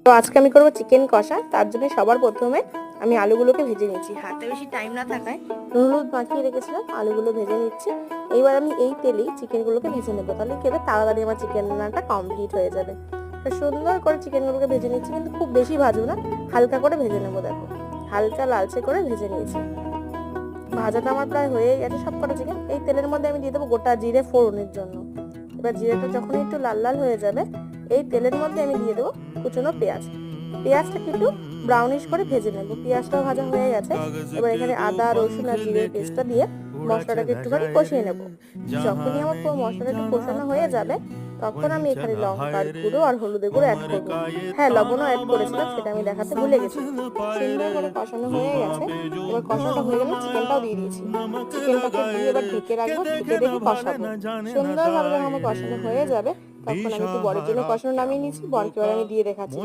তো আজকে আমি করবো চিকেন কষা। তার জন্য সবার প্রথমে আমি আলুগুলোকে ভেজে নিচ্ছি। হাতে বেশি টাইম না থাকায় হলুদ মাখিয়ে রেখেছিলাম, আলুগুলো ভেজে নিচ্ছি। এইবার আমি এই তেলেই চিকেনগুলোকে ভেজে নেবো, তাহলে কি হবে তাড়াতাড়ি আমার চিকেন রান্নাটা কমপ্লিট হয়ে যাবে। তো সুন্দর করে চিকেনগুলোকে ভেজে নিচ্ছি, কিন্তু খুব বেশি ভাজবো না, হালকা করে ভেজে নেবো। দেখো হালকা লালচে করে ভেজে নিয়েছি। ভাজাটা আমার প্রায় হয়ে গেছে সব কটা চিকেন। এই তেলের মধ্যে আমি দিয়ে দেবো গোটা জিরে ফোড়নের জন্য। এবার জিরেটা যখন একটু লাল লাল হয়ে যাবে, এই তেলের মধ্যে আমি দিয়ে দেবো কুচনো পেঁয়াজ। পেঁয়াজটাকে একটু ব্রাউনিশ করে ভেজে নেবো। পেঁয়াজটাও ভাজা হয়ে গেছে। এবার এখানে আদা রসুন আর জিরের পেস্টটা দিয়ে মশলাটাকে একটুখানি কষিয়ে নেবো। যখনই আমার পুরো মশলাটা একটু কষানো হয়ে যাবে, তখন আমি এখানে লঙ্কার গুঁড়ো আর হলুদের গুঁড়ো অ্যাড করবো। হ্যাঁ, লবণও অ্যাড করেছিলাম, সেটা আমি দেখাতে ভুলে গেছি। সুন্দর করে কষানো হয়ে গেছে। এবার কষানোটা হয়ে গেলে চিকেনটাও দিয়ে দিয়েছি। চিকেনটাকে দিয়ে এবার ঢেকে রাখবো, ঢেকে রেখে কষাবো। সুন্দরভাবে যখন আমার কষানো হয়ে যাবে, তখন আমি একটু বরের জন্য কষানো নামিয়ে নিয়েছি। বরকে এবার আমি দিয়ে দেখাচ্ছি।